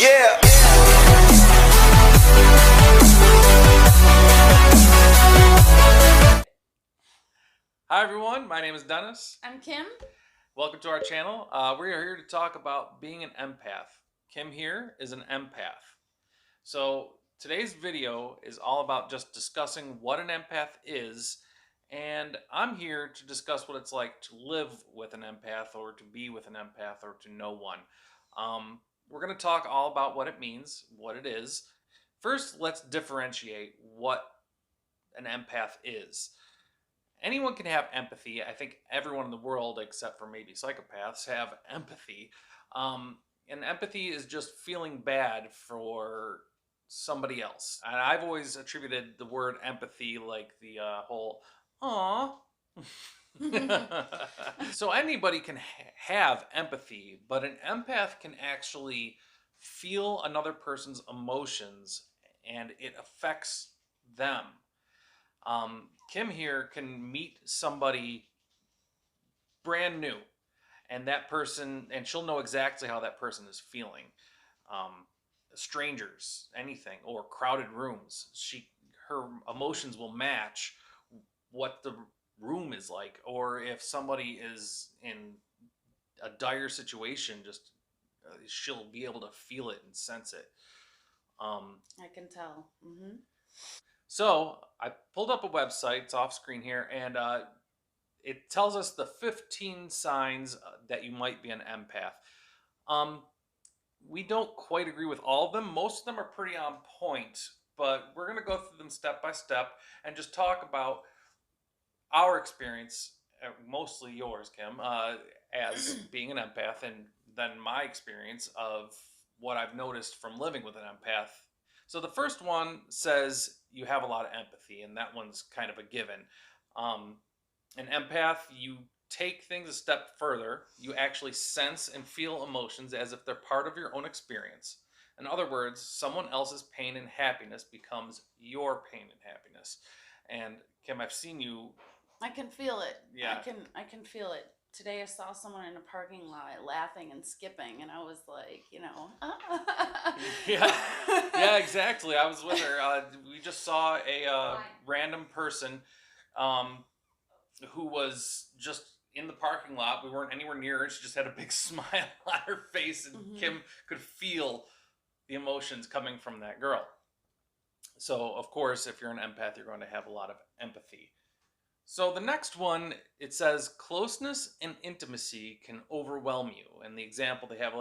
Yeah. Hi everyone, my name is Dennis. I'm Kim. Welcome to our channel. We're here to talk about being an empath. Kim here is an empath. So today's video is all about just discussing what an empath is, and I'm here to discuss what it's like to live with an empath or to be with an empath or to know one. We're going to talk all about what it means, what it is. First, let's differentiate what an empath is. Anyone can have empathy. I think everyone in the world, except for maybe psychopaths, have empathy. And empathy is just feeling bad for somebody else. And I've always attributed the word empathy like the whole, aw. So anybody can have empathy, but an empath can actually feel another person's emotions and it affects them. Kim here can meet somebody brand new, and that person, and she'll know exactly how that person is feeling. Strangers, anything, or crowded rooms, her emotions will match what the room is like. Or if somebody is in a dire situation, just she'll be able to feel it and sense it. I can tell. So I pulled up a website, it's off screen here, and it tells us the 15 signs that you might be an empath. We don't quite agree with all of them. Most of them are pretty on point, but we're going to go through them step by step and just talk about our experience, mostly yours, Kim, as being an empath, and then my experience of what I've noticed from living with an empath. So the first one says you have a lot of empathy, and that one's kind of a given. An empath, you take things a step further. You actually sense and feel emotions as if they're part of your own experience. In other words, someone else's pain and happiness becomes your pain and happiness. And Kim, I've seen you. I can feel it. Yeah. I can feel it. Today I saw someone in a parking lot laughing and skipping, and I was like, Yeah, exactly. I was with her. We just saw a random person who was just in the parking lot. We weren't anywhere near her. She just had a big smile on her face, and Kim could feel the emotions coming from that girl. So, of course, if you're an empath, you're going to have a lot of empathy. So the next one, it says closeness and intimacy can overwhelm you. And the example they have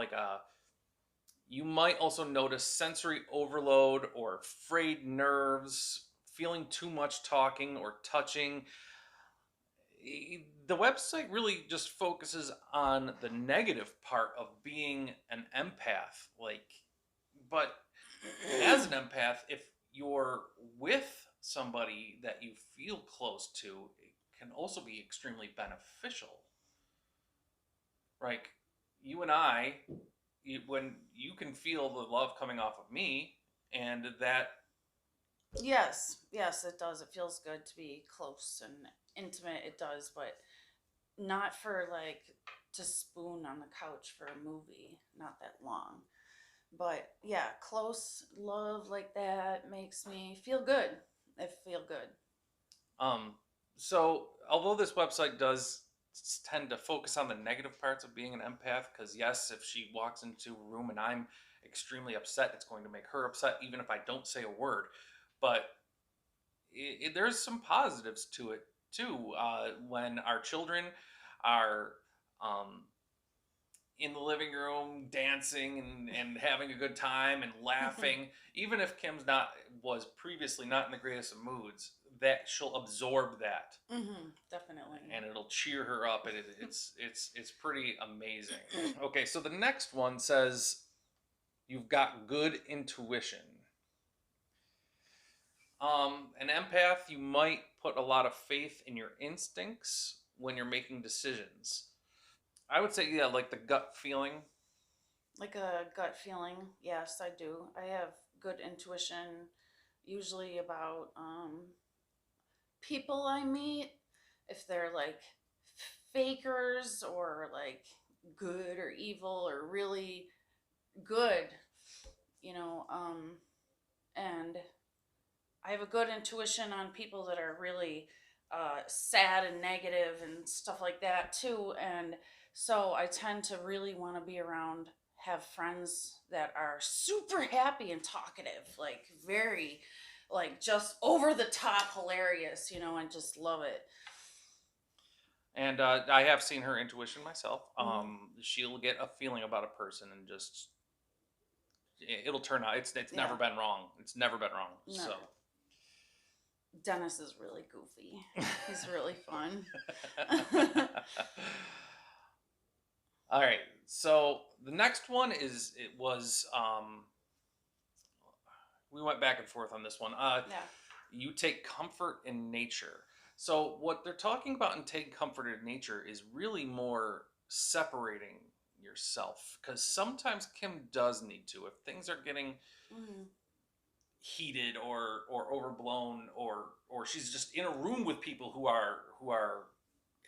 you might also notice sensory overload or frayed nerves, feeling too much talking or touching. The website really just focuses on the negative part of being an empath. But as an empath, if you're with somebody that you feel close to, it can also be extremely beneficial. Like you and I, when you can feel the love coming off of me, and that. Yes, it does. It feels good to be close and intimate. It does, but not for like to spoon on the couch for a movie. Not that long. But yeah, close love like that makes me feel good. I feel good. So although this website does tend to focus on the negative parts of being an empath, because yes, if she walks into a room and I'm extremely upset, it's going to make her upset even if I don't say a word. But there's some positives to it too. When our children are in the living room dancing and having a good time and laughing, even if Kim's was previously not in the greatest of moods, that she'll absorb that. Definitely. And it'll cheer her up. It's pretty amazing. Okay, so the next one says you've got good intuition. An empath, you might put a lot of faith in your instincts when you're making decisions. I would say, yeah, like the gut feeling. Like a gut feeling. Yes, I do. I have good intuition, usually about people I meet, if they're like fakers or like good or evil or really good. And I have a good intuition on people that are really sad and negative and stuff like that too. And so I tend to really want to be around, have friends that are super happy and talkative, like very, like just over the top hilarious, and just love it. And I have seen her intuition myself. Mm-hmm. She'll get a feeling about a person and just it'll turn out. It's never Yeah. been wrong. It's never been wrong. So. Never. Dennis is really goofy. He's really fun. All right. So the next one is it was we went back and forth on this one. Yeah. You take comfort in nature. So what they're talking about in taking comfort in nature is really more separating yourself because sometimes Kim does need to if things are getting Mm-hmm. heated or overblown or she's just in a room with people who are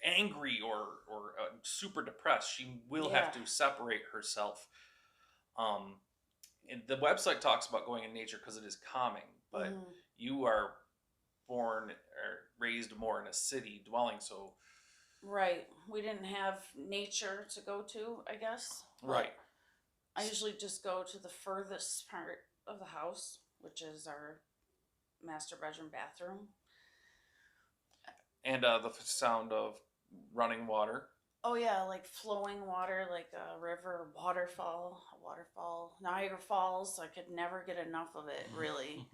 angry or super depressed, she will have Yeah. to separate herself. um and the website talks about going in nature because it is calming, but Mm-hmm. you are born or raised more in a city dwelling, so Right. We didn't have nature to go to, I guess, right. but I usually just go to the furthest part of the house, which is our master bedroom bathroom. And the sound of running water. Oh yeah, like flowing water, like a river, waterfall, Niagara Falls. I could never get enough of it, really.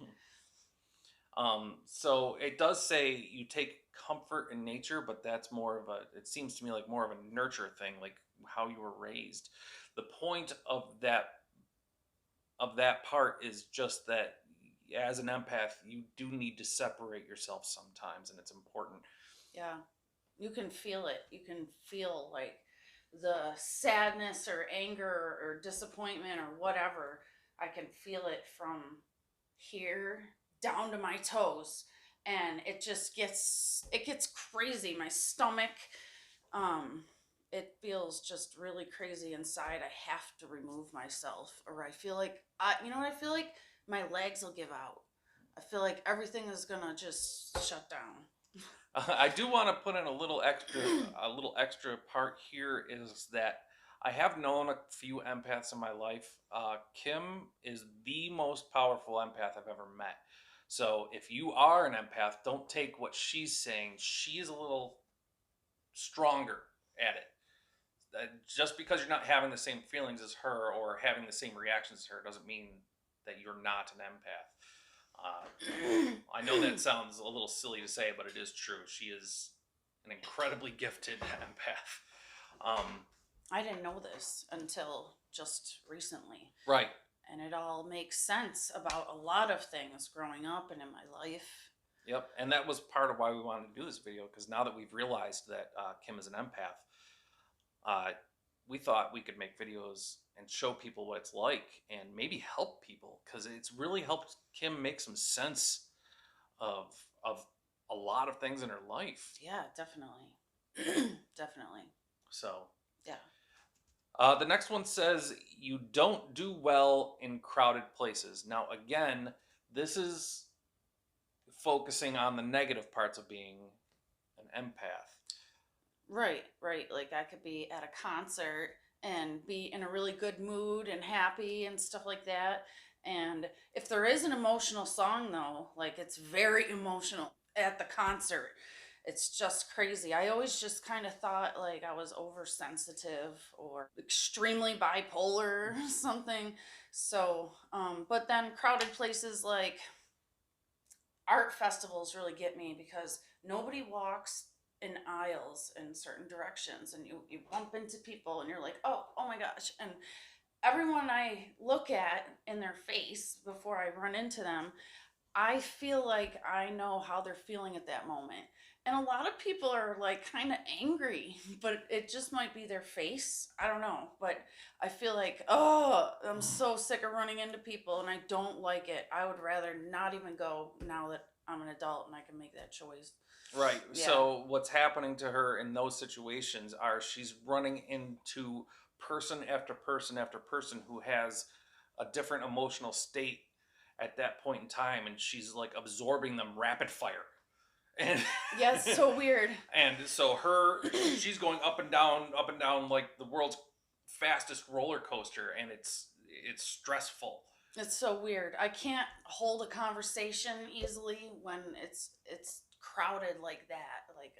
So it does say you take comfort in nature, but that's more of a, it seems to me like more of a nurture thing, like how you were raised. The point of that part is just that as an empath, you do need to separate yourself sometimes, and it's important. Yeah. You can feel it. You can feel like the sadness or anger or disappointment or whatever. I can feel it from here down to my toes, and it gets crazy. My stomach, um it feels just really crazy inside. I have to remove myself, or I feel like what I feel like my legs will give out. I feel like everything is gonna just shut down. I do want to put in a little extra part here is that I have known a few empaths in my life. Kim is the most powerful empath I've ever met. So if you are an empath, don't take what she's saying. She is a little stronger at it. Just because you're not having the same feelings as her or having the same reactions as her doesn't mean that you're not an empath. I know that sounds a little silly to say, but it is true. She is an incredibly gifted empath. I didn't know this until just recently. Right. And it all makes sense about a lot of things growing up and in my life. Yep. And that was part of why we wanted to do this video because now that we've realized that Kim is an empath, uh, we thought we could make videos and show people what it's like and maybe help people because it's really helped Kim make some sense of of a lot of things in her life. Yeah, definitely. Definitely. So Yeah. the next one says you don't do well in crowded places. Now again, this is focusing on the negative parts of being an empath. Right, right. Like I could be at a concert and be in a really good mood and happy and stuff like that. And if there is an emotional song though, like it's very emotional at the concert. It's just crazy. I always just kind of thought like I was oversensitive or extremely bipolar or something. So, but then crowded places like art festivals really get me because nobody walks in aisles in certain directions, and you bump into people and you're like, oh my gosh. And everyone I look at in their face before I run into them, I feel like I know how they're feeling at that moment. And a lot of people are like kind of angry, but it just might be their face. I don't know. But I feel like, oh, I'm so sick of running into people and I don't like it. I would rather not even go now that I'm an adult and I can make that choice. Right. Yeah. So what's happening to her in those situations are she's running into person after person after person who has a different emotional state at that point in time, and she's like absorbing them rapid fire. And Yeah, it's so weird. and so she's going up and down like the world's fastest roller coaster, and it's stressful. It's so weird. I can't hold a conversation easily when it's crowded like that. Like,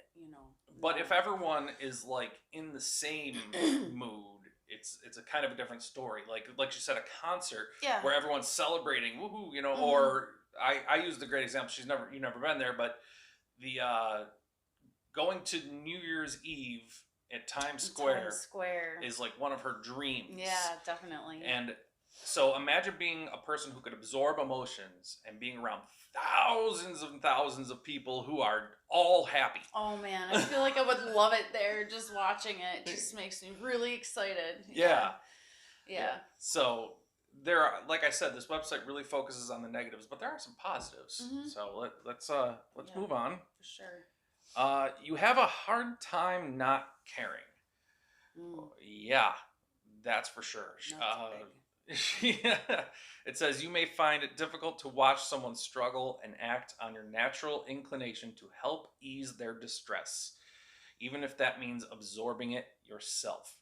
But no. if everyone is like in the same mood, it's a kind of a different story. Like you said, a concert Yeah. where everyone's celebrating, woohoo, Mhm. or I use the great example. You've never been there, but the going to New Year's Eve at Times Times Square Square. is like one of her dreams. Yeah, definitely. And so imagine being a person who could absorb emotions and being around thousands and thousands of people who are all happy. Oh man, I feel like I would love it there. Just watching it just makes me really excited. Yeah. Yeah. Yeah. Yeah. So there are, like I said, this website really focuses on the negatives, but there are some positives. Mhm. So let's Yeah, move on. for sure. You have a hard time not caring. Mm, Yeah, that's for sure. that's big. It says you may find it difficult to watch someone struggle and act on your natural inclination to help ease their distress, even if that means absorbing it yourself.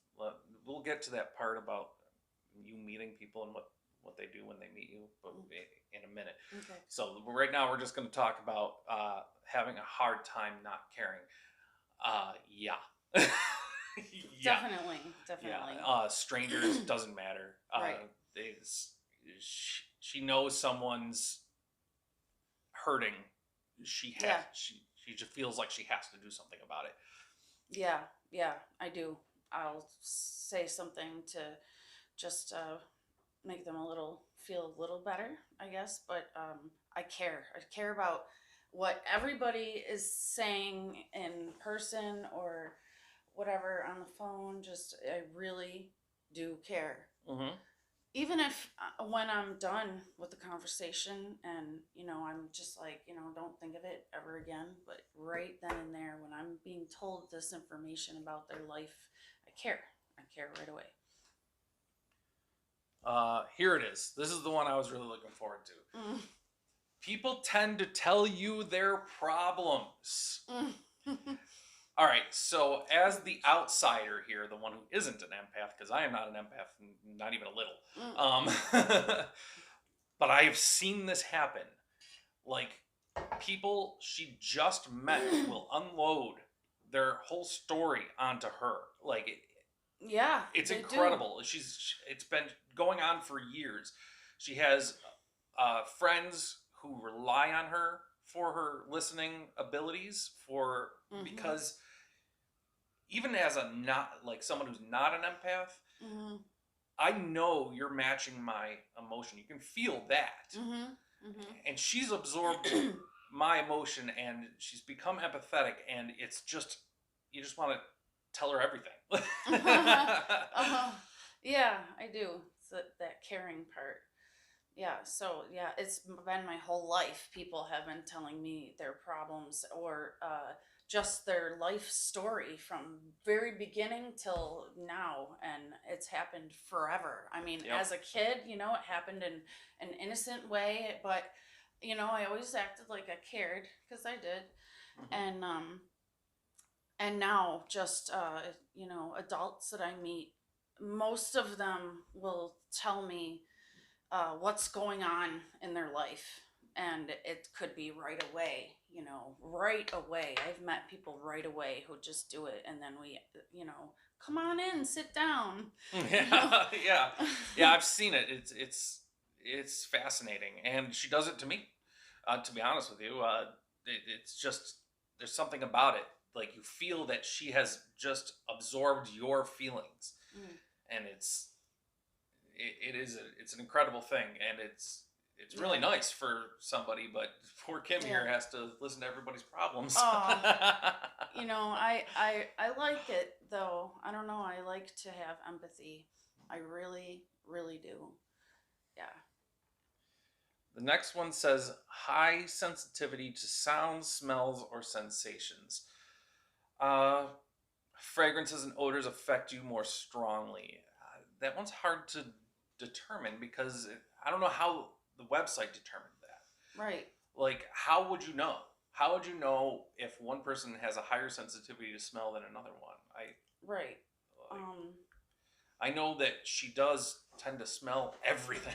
We'll get to that part about you meeting people and what they do when they meet you, but Mm, in a minute. okay. So right now we're just going to talk about having a hard time not caring. Yeah. Yeah. Definitely. Yeah, Definitely. strangers doesn't matter. Right. She knows someone's hurting. Yeah. She just feels like she has to do something about it. Yeah. Yeah. I do. I'll say something to just make them feel a little better, I guess. But I care. I care about what everybody is saying in person or whatever on the phone. Just I really do care. Hmm. Even if when I'm done with the conversation and I'm just like don't think of it ever again. But right then and there, when I'm being told this information about their life, I care. I care right away. Here it is. This is the one I was really looking forward to. Mm. People tend to tell you their problems. Mm. All right, so as the outsider here, the one who isn't an empath, because I am not an empath, not even a little, Mm. but I have seen this happen. Like, people she just met will unload their whole story onto her. Like, Yeah, it's they do. incredible. It's been going on for years. She has friends who rely on her for her listening abilities for Mm-hmm. because even as a not like someone who's not an empath, Mm-hmm. I know you're matching my emotion. You can feel that. Mm-hmm. Mm-hmm. And she's absorbed my emotion and she's become empathetic, and it's just you just want to tell her everything. Uh-huh. Yeah, I do. It's that caring part. Yeah, so yeah, it's been my whole life. People have been telling me their problems or just their life story from very beginning till now, and it's happened forever. I mean, Yep. as a kid, it happened in an innocent way, but I always acted like I cared because I did, Hmm. and now just adults that I meet, most of them will tell me what's going on in their life. And it could be right away, right away. I've met people right away who just do it. And then come on in, sit down. You know? Yeah, yeah, yeah. I've seen it. It's fascinating, and she does it to me. To be honest with you, it's just there's something about it. Like you feel that she has just absorbed your feelings, Mm, and it's an incredible thing, and it's really yeah. nice for somebody. But poor Kim Yeah. here has to listen to everybody's problems. Oh, I like it though. I don't know. I like to have empathy. I really, really do. Yeah. The next one says high sensitivity to sounds, smells, or sensations. Uh, Fragrances and odors affect you more strongly. That one's hard to determine because I don't know how the website determined that. Right. Like, how would you know? How would you know if one person has a higher sensitivity to smell than another one? Right. Like, Um, I know that she does tend to smell everything.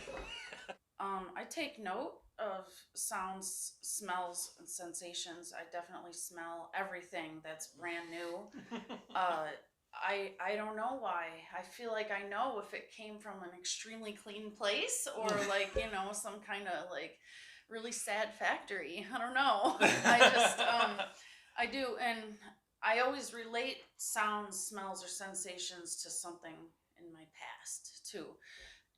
I take note of sounds, smells, and sensations. I definitely smell everything that's brand new. Uh, I don't know why. I feel like I know if it came from an extremely clean place or like, some kind of like really sad factory. I don't know. I do, and I always relate sounds, smells, or sensations to something in my past too.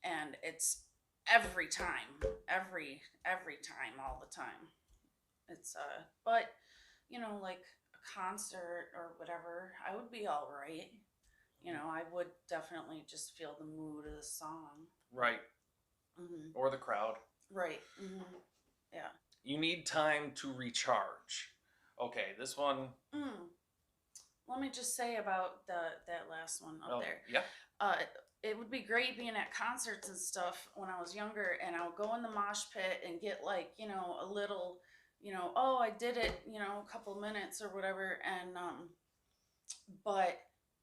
And it's every time, every time, all the time. It's but like a concert or whatever, I would be all right. I would definitely just feel the mood of the song. Right. Hmm. Or the crowd. Right. Hmm. Yeah. You need time to recharge. Okay, this one. Mm. Let me just say about that last one up Oh, there. yeah. Uh, it would be great being at concerts and stuff when I was younger, and I would go in the mosh pit and get like a little, oh, I did it, a couple minutes or whatever, and but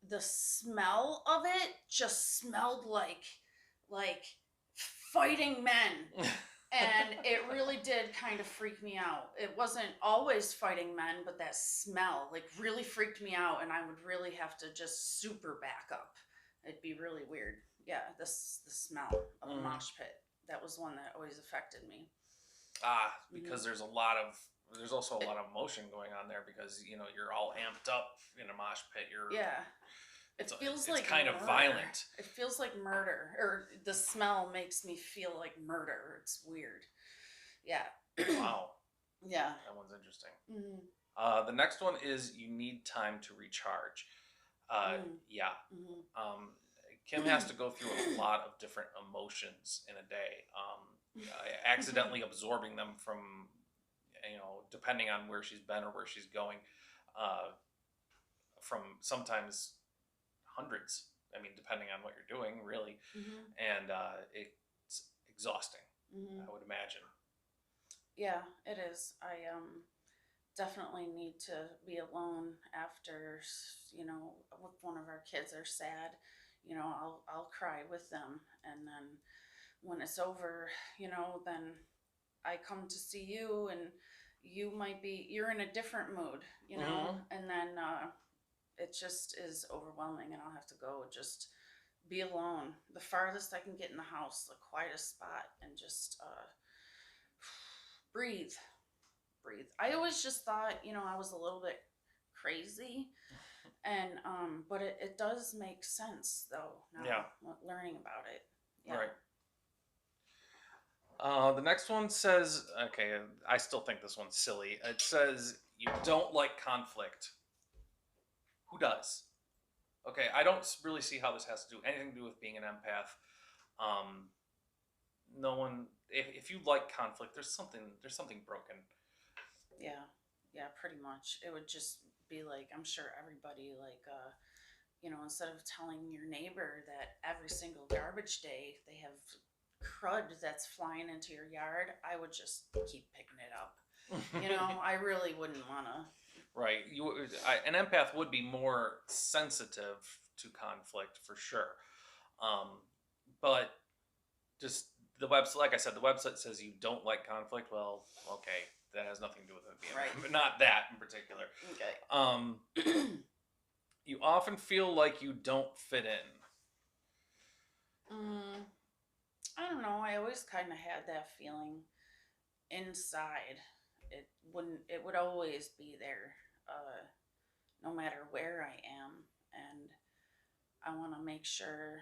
the smell of it just smelled like fighting men. And it really did kind of freak me out. It wasn't always fighting men, but that smell like really freaked me out, and I would really have to just super back up. It'd be really weird. Yeah, the smell of a Mm. mosh pit. That was one that always affected me. Because Hmm. there's also a lot of emotion going on there because you're all amped up in a mosh pit. Yeah, it It's feels it's like kind of murder. violent. It feels like murder, or the smell makes me feel like murder. It's weird. Yeah. Wow, Yeah. that one's interesting. Mm-hmm. The next one is you need time to recharge. Yeah. Um, Kim has to go through a lot of different emotions in a day, accidentally absorbing them from, depending on where she's been or where she's going, uh, from sometimes hundreds. I mean, depending on what you're doing, really, Mm-hmm. and it's exhausting. Mm-hmm. I would imagine. Yeah, it is. I definitely need to be alone after if one of our kids are sad. I'll cry with them, and then when it's over, then I come to see you, and you're in a different mood, Mm-hmm. and then it just is overwhelming, and I'll have to go just be alone, the farthest I can get in the house, the quietest spot, and just breathe, breathe. I always just thought, I was a little bit crazy, and but it does make sense though Yeah. now, learning about it. Yeah. Right. The next one says, okay, I still think this one's silly. It says you don't like conflict. Who does? Okay, I don't really see how this has to do anything to do with being an empath. Um, no one. If you like conflict, there's something broken. Yeah. Yeah, pretty much. It would just be like, I'm sure everybody like instead of telling your neighbor that every single garbage day they have crud that's flying into your yard, I would just keep picking it up. I really wouldn't want to. Right. An empath would be more sensitive to conflict for sure. Um, but just the website, like I said, the website says you don't like conflict. Well, okay, that has nothing to do with it being, Right. but not that in particular. Um, Okay. you often feel like you don't fit in. mm, I don't know. I always kind of had that feeling inside. It would always be there, no matter where I am. And I want to make sure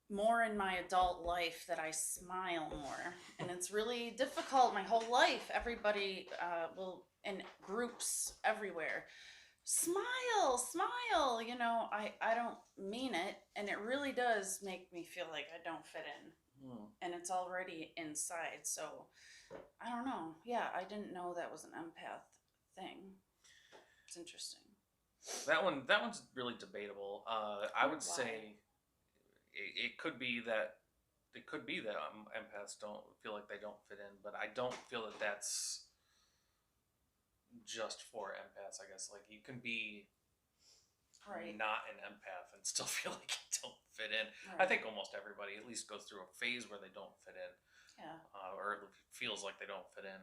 more in my adult life that I smile more. And it's really difficult my whole life. Everybody will, in groups everywhere, smile, smile. I don't mean it. And it really does make me feel like I don't fit in. Hmm. And it's already inside. So I don't know. Yeah, I didn't know that was an empath thing. It's interesting. That one's really debatable. I Oh, would why? say it could be that empaths don't feel like they don't fit in, but I don't feel that that's just for empaths. I guess like you can be Right. not an empath and still feel like you don't fit in. I Right. think almost everybody at least goes through a phase where they don't fit in, Yeah. or it feels like they don't fit in.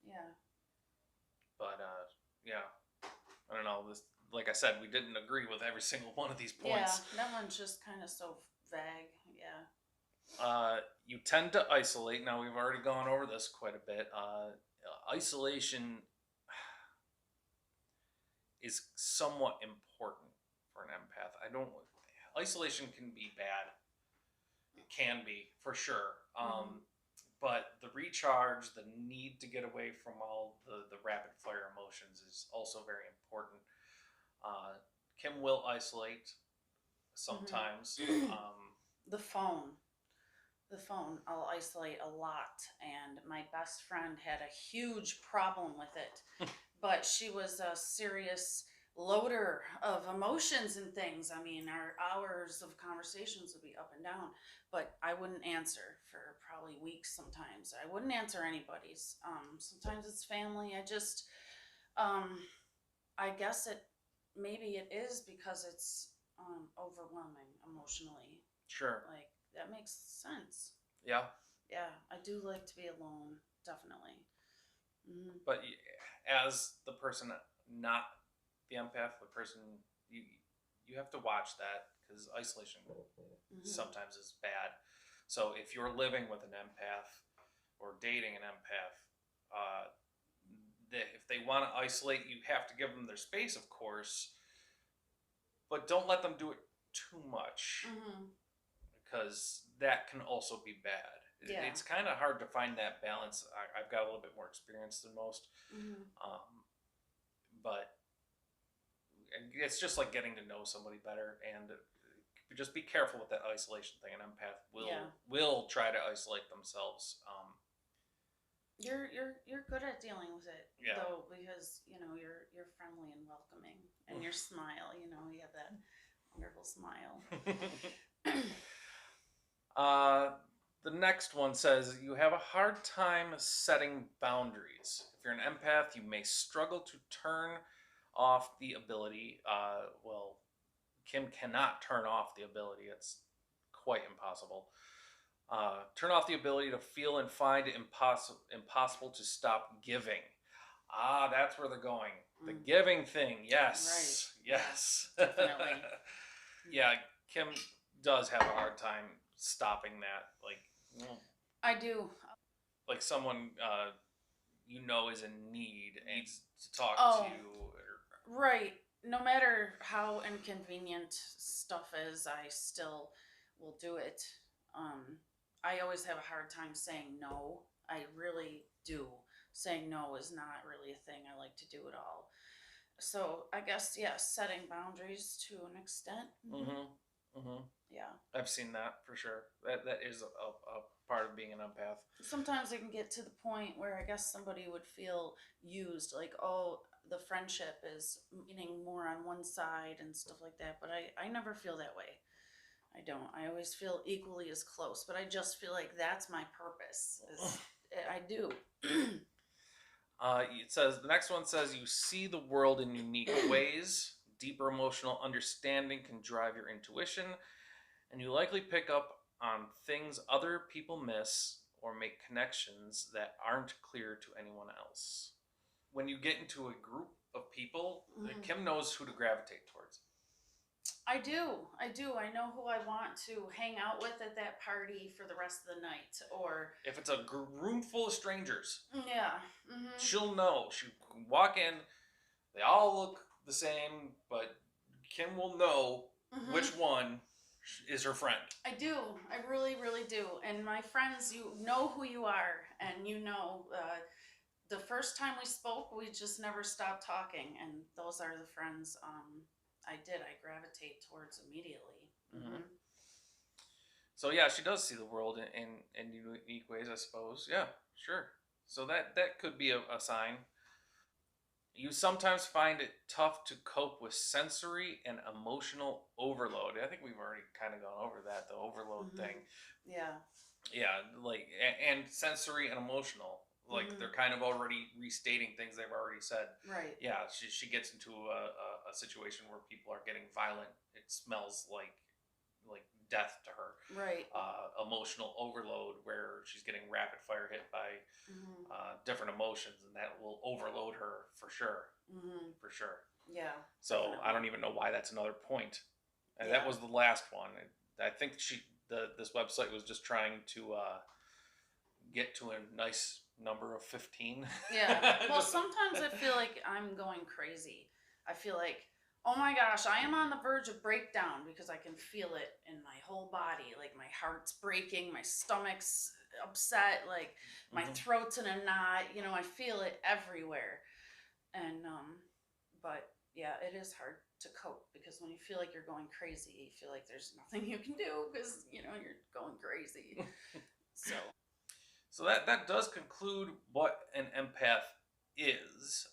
Yeah. But yeah, I don't know. This, like I said, we didn't agree with every single one of these Yeah. points. That one's just kind of so vague. Yeah. You tend to isolate. Now we've already gone over this quite a bit. Isolation is somewhat important for an empath. I don't. Isolation can be bad. It can be for sure. Mm-hmm. But the recharge, the need to get away from all the rapid fire emotions is also very important. Uh, Kim will isolate sometimes. Mm-hmm. The phone. The phone. I'll isolate a lot, and my best friend had a huge problem with it. But she was a serious loader of emotions and things. I mean, our hours of conversations would be up and down, but I wouldn't answer for probably weeks sometimes. I wouldn't answer anybody's. Sometimes it's family. Um, I guess maybe it is because it's overwhelming emotionally. Sure. Like, that makes sense. Yeah. Yeah, I do like to be alone, definitely. Mm-hmm. But as the person not the empath, the person you you have to watch that because isolation Mm-hmm. sometimes is bad. So if you're living with an empath or dating an empath, uh, if they want to isolate, you have to give them their space, of course, but don't let them do it too much Mm-hmm. because that can also be bad. Yeah. It's kind of hard to find that balance. I've got a little bit more experience than most, Mm-hmm. but it's just like getting to know somebody better, and just be careful with that isolation thing. An empath Yeah. will try to isolate themselves. You're good at dealing with it Yeah. though, because you're friendly and welcoming, and your smile. You have that wonderful smile. uh, the next one says you have a hard time setting boundaries. If you're an empath, you may struggle to turn off the ability. Well, Kim cannot turn off the ability. It's quite impossible. Turn off the ability to feel and find it impossible to stop giving. Ah, that's where they're going. The Mm. giving thing. Right. Yes. Yeah. Yes. Definitely. Yeah, Kim does have a hard time stopping that. Like, well, I do. like someone is in need and needs to talk to Oh, you. right. No matter how inconvenient stuff is, I still will do it. Um, I always have a hard time saying no. I really do. Saying no is not really a thing I like to do at all. So I guess, yeah, setting boundaries to an extent. Mm-hmm. Mm-hmm. Mm-hmm. Yeah. I've seen that for sure. That is a part of being an empath. Sometimes it can get to the point where I guess somebody would feel used, like, oh, the friendship is meaning more on one side and stuff like that. But I never feel that way. I don't. I always feel equally as close, but I just feel like that's my purpose. I do. It says the next one says you see the world in unique ways. Deeper emotional understanding can drive your intuition, and you likely pick up on things other people miss or make connections that aren't clear to anyone else. When you get into a group of people, Mhm. Kim knows who to gravitate towards. I do. I do. I know who I want to hang out with at that party for the rest of the night. Or, If it's a room full of strangers, yeah. Mm-hmm. she'll know. She can walk in, they all look the same, but Kim will know which Mm-hmm. one is her friend. I do. I really, really do. And my friends, you know who you are. And the first time we spoke, we just never stopped talking. And those are the friends I gravitate towards immediately. Mm-hmm. Mm-hmm. So yeah, she does see the world in unique ways, I suppose. Yeah, sure. So that could be a sign. You sometimes find it tough to cope with sensory and emotional overload. I think we've already kind of gone over that, the overload thing. Mhm. Yeah. Yeah, like and sensory and emotional. Like Mhm. they're kind of already restating things they've already said. Right. Yeah, she gets into a situation where people are getting violent. It smells like death to her. Right. Emotional overload where she's getting rapid fire hit by Mhm. different emotions, and that will overload her for sure, Mhm. for sure. Yeah, So I don't definitely. even know why that's another point. And that Yeah. was the last one. I think this website was just trying to get to a nice number of 15. Yeah. Well, Just sometimes I feel like I'm going crazy. I feel like, oh my gosh, I am on the verge of breakdown because I can feel it in my whole body. Like my heart's breaking, my stomach's upset, like my mhm. throat's in a knot. I feel it everywhere. And but yeah, it is hard to cope because when you feel like you're going crazy, you feel like there's nothing you can do because you're going crazy. So, So that does conclude what an empath is.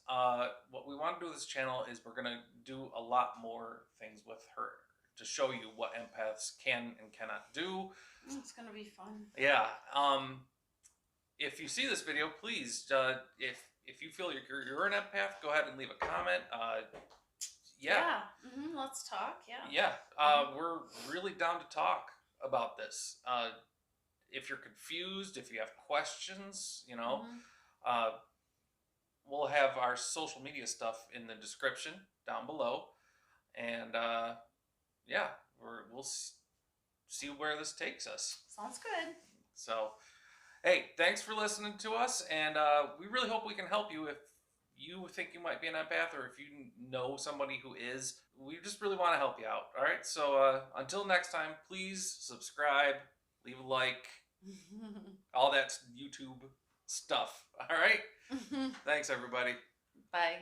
What we want to do with this channel is we're gonna do a lot more things with her to show you what empaths can and cannot do. it's gonna be fun. Yeah. If you see this video, please, if you feel you're an empath, go ahead and leave a comment. Yeah, Yeah. Let's talk. Yeah. yeah. hmm We're really down to talk about this. If you're confused, if you have questions, hmm uh, we'll have our social media stuff in the description down below, and yeah, we'll see where this takes us. Sounds good. So, hey, thanks for listening to us, and we really hope we can help you if you think you might be an empath or if you know somebody who is. We just really want to help you out. All right. So until next time, please subscribe, leave a like, all that YouTube stuff. All right. Thanks, everybody. Bye.